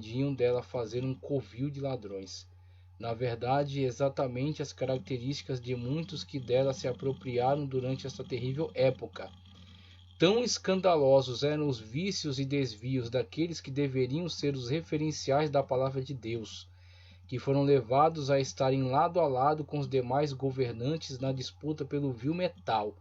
pretendiam dela fazer um covil de ladrões. Na verdade, exatamente as características de muitos que dela se apropriaram durante esta terrível época. Tão escandalosos eram os vícios e desvios daqueles que deveriam ser os referenciais da palavra de Deus, que foram levados a estarem lado a lado com os demais governantes na disputa pelo vil metal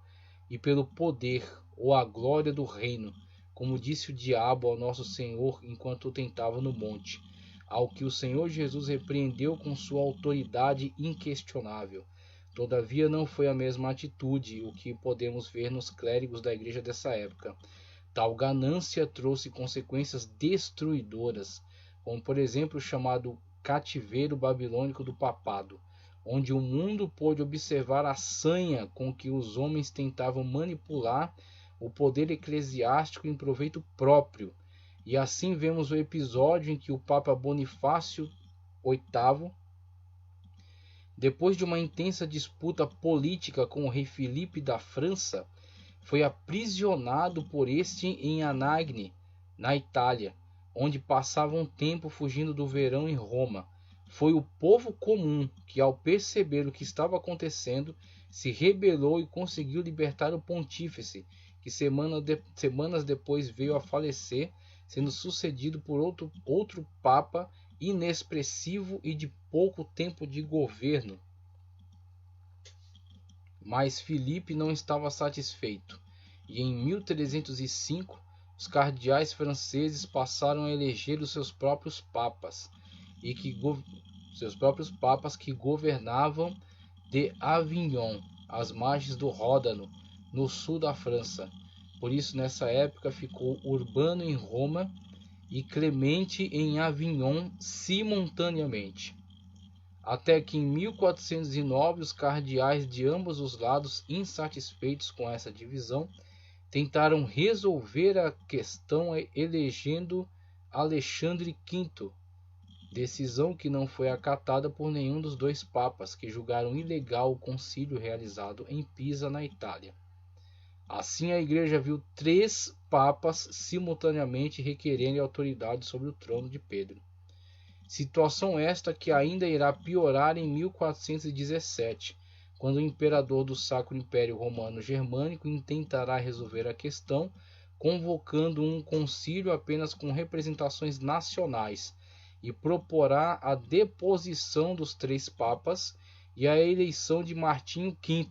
e pelo poder ou a glória do reino, como disse o diabo ao nosso Senhor enquanto o tentava no monte, ao que o Senhor Jesus repreendeu com sua autoridade inquestionável. Todavia não foi a mesma atitude o que podemos ver nos clérigos da igreja dessa época. Tal ganância trouxe consequências destruidoras, como por exemplo o chamado cativeiro babilônico do papado, onde o mundo pôde observar a sanha com que os homens tentavam manipular o poder eclesiástico em proveito próprio. E assim vemos o episódio em que o Papa Bonifácio VIII, depois de uma intensa disputa política com o rei Filipe da França, foi aprisionado por este em Anagni, na Itália, onde passava um tempo fugindo do verão em Roma. Foi o povo comum que, ao perceber o que estava acontecendo, se rebelou e conseguiu libertar o pontífice, que semanas depois veio a falecer, sendo sucedido por outro papa inexpressivo e de pouco tempo de governo. Mas Filipe não estava satisfeito, e em 1305 os cardeais franceses passaram a eleger os seus próprios papas, que governavam de Avignon, às margens do Ródano, no sul da França. Por isso, nessa época, ficou Urbano em Roma e Clemente em Avignon simultaneamente. Até que em 1409 os cardeais de ambos os lados, insatisfeitos com essa divisão, tentaram resolver a questão elegendo Alexandre V, decisão que não foi acatada por nenhum dos dois papas, que julgaram ilegal o concílio realizado em Pisa, na Itália. Assim, a Igreja viu 3 papas simultaneamente requerendo autoridade sobre o trono de Pedro. Situação esta que ainda irá piorar em 1417, quando o imperador do Sacro Império Romano Germânico intentará resolver a questão, convocando um concílio apenas com representações nacionais, e proporá a deposição dos 3 papas e a eleição de Martinho V,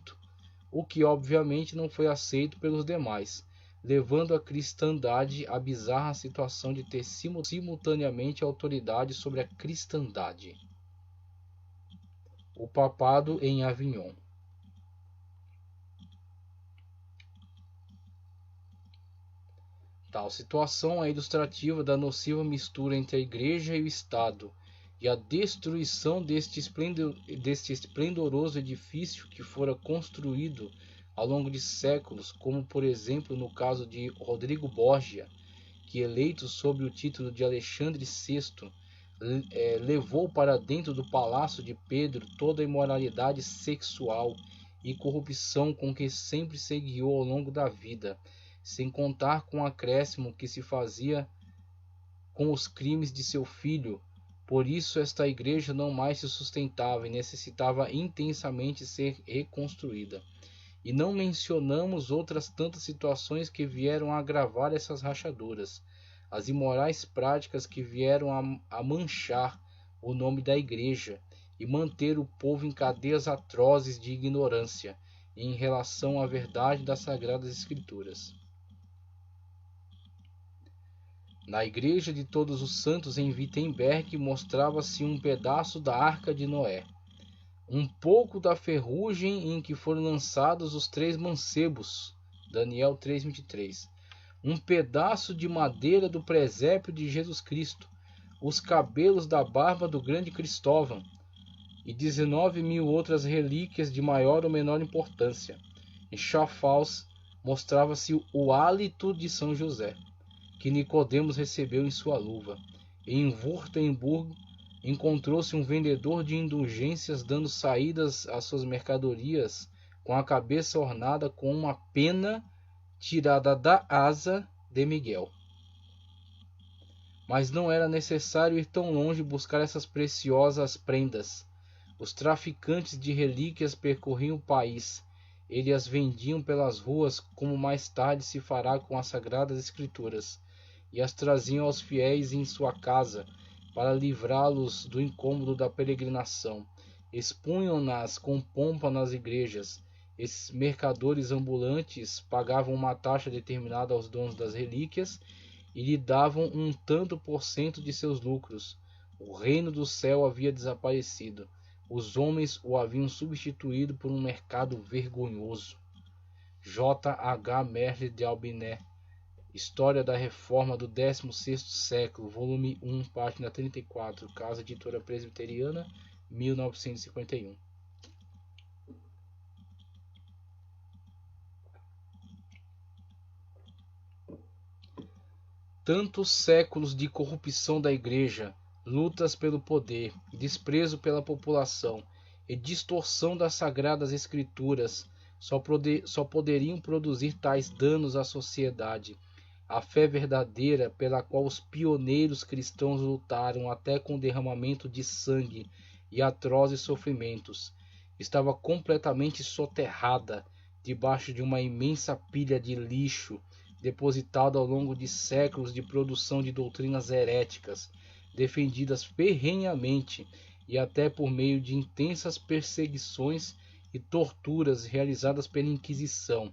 o que obviamente não foi aceito pelos demais, levando a cristandade à bizarra situação de ter simultaneamente autoridade sobre a cristandade. O papado em Avignon. Tal situação é ilustrativa da nociva mistura entre a Igreja e o Estado, e a destruição deste esplendoroso edifício que fora construído ao longo de séculos, como por exemplo no caso de Rodrigo Borgia, que, eleito sob o título de Alexandre VI, levou para dentro do palácio de Pedro toda a imoralidade sexual e corrupção com que sempre se guiou ao longo da vida, sem contar com o acréscimo que se fazia com os crimes de seu filho. Por isso esta igreja não mais se sustentava e necessitava intensamente ser reconstruída. E não mencionamos outras tantas situações que vieram a agravar essas rachaduras, as imorais práticas que vieram a manchar o nome da igreja e manter o povo em cadeias atrozes de ignorância em relação à verdade das Sagradas Escrituras. Na Igreja de Todos os Santos em Wittenberg mostrava-se um pedaço da Arca de Noé, um pouco da ferrugem em que foram lançados os 3 mancebos, Daniel 3:23, um pedaço de madeira do presépio de Jesus Cristo, os cabelos da barba do grande Cristóvão, e 19.000 outras relíquias de maior ou menor importância. Em Schaffhaus mostrava-se o hálito de São José, que Nicodemos recebeu em sua luva. Em Württemberg encontrou-se um vendedor de indulgências dando saídas às suas mercadorias com a cabeça ornada com uma pena tirada da asa de Miguel. mas não era necessário ir tão longe buscar essas preciosas prendas. Os traficantes de relíquias percorriam o país. Eles as vendiam pelas ruas, como mais tarde se fará com as Sagradas Escrituras, e as traziam aos fiéis em sua casa, para livrá-los do incômodo da peregrinação. Expunham-nas com pompa nas igrejas. Esses mercadores ambulantes pagavam uma taxa determinada aos donos das relíquias e lhe davam um tanto por cento de seus lucros. O reino do céu havia desaparecido. Os homens o haviam substituído por um mercado vergonhoso. J. H. Merle de Albiné, História da Reforma do 16º século, volume 1, página 34, Casa Editora Presbiteriana, 1951. Tantos séculos de corrupção da Igreja, lutas pelo poder, desprezo pela população e distorção das Sagradas Escrituras só poderiam produzir tais danos à sociedade. A fé verdadeira pela qual os pioneiros cristãos lutaram até com derramamento de sangue e atrozes sofrimentos estava completamente soterrada debaixo de uma imensa pilha de lixo depositada ao longo de séculos de produção de doutrinas heréticas, defendidas ferrenhamente e até por meio de intensas perseguições e torturas realizadas pela Inquisição,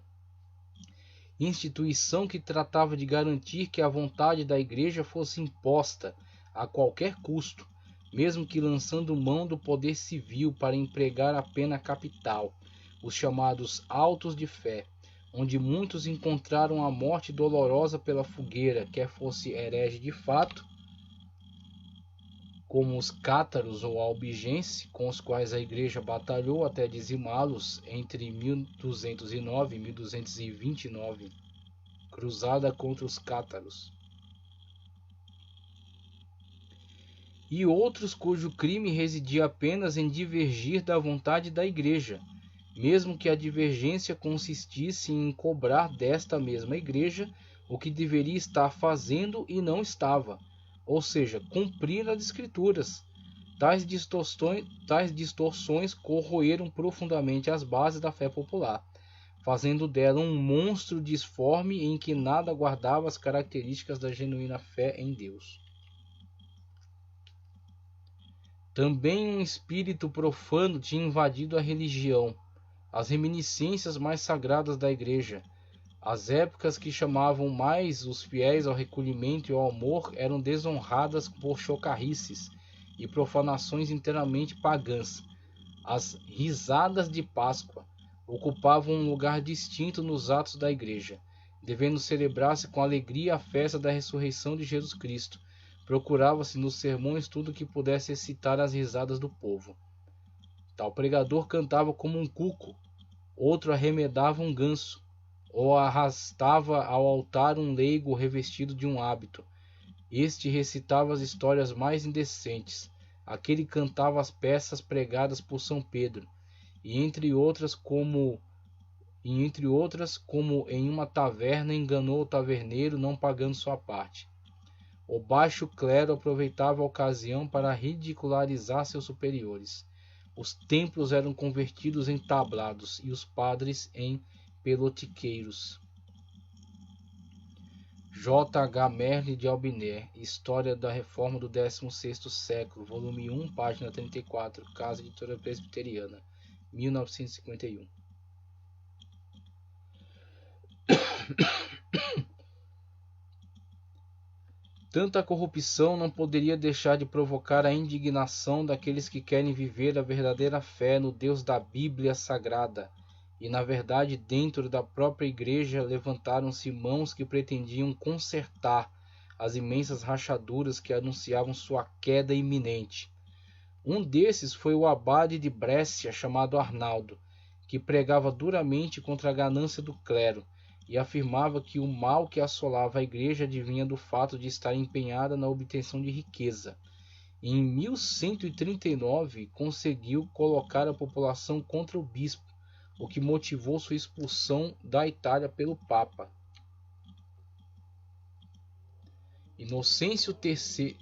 instituição que tratava de garantir que a vontade da Igreja fosse imposta a qualquer custo, mesmo que lançando mão do poder civil para empregar a pena capital, os chamados autos de fé, onde muitos encontraram a morte dolorosa pela fogueira, quer fosse herege de fato, como os cátaros ou albigenses, com os quais a Igreja batalhou até dizimá-los entre 1209 e 1229, cruzada contra os cátaros, e outros cujo crime residia apenas em divergir da vontade da Igreja, mesmo que a divergência consistisse em cobrar desta mesma Igreja o que deveria estar fazendo e não estava, ou seja, cumprir as Escrituras. Tais distorções corroeram profundamente as bases da fé popular, fazendo dela um monstro disforme em que nada guardava as características da genuína fé em Deus. Também um espírito profano tinha invadido a religião, as reminiscências mais sagradas da Igreja. As épocas que chamavam mais os fiéis ao recolhimento e ao amor eram desonradas por chocarrices e profanações inteiramente pagãs. As risadas de Páscoa ocupavam um lugar distinto nos atos da Igreja, devendo celebrar-se com alegria a festa da ressurreição de Jesus Cristo. Procurava-se nos sermões tudo que pudesse excitar as risadas do povo. Tal pregador cantava como um cuco, outro arremedava um ganso, ou arrastava ao altar um leigo revestido de um hábito. Este recitava as histórias mais indecentes, aquele cantava as peças pregadas por São Pedro, e entre outras como em uma taverna enganou o taverneiro não pagando sua parte. O baixo clero aproveitava a ocasião para ridicularizar seus superiores. Os templos eram convertidos em tablados e os padres em pelotiqueiros. J. H. Merle de Albiné, História da Reforma do 16º século, volume 1, página 34, Casa Editora Presbiteriana, 1951. Tanta corrupção não poderia deixar de provocar a indignação daqueles que querem viver a verdadeira fé no Deus da Bíblia Sagrada. E, na verdade, dentro da própria Igreja levantaram-se mãos que pretendiam consertar as imensas rachaduras que anunciavam sua queda iminente. Um desses foi o abade de Brescia, chamado Arnaldo, que pregava duramente contra a ganância do clero e afirmava que o mal que assolava a Igreja advinha do fato de estar empenhada na obtenção de riqueza. Em 1139, conseguiu colocar a população contra o bispo, o que motivou sua expulsão da Itália pelo Papa. Inocêncio III,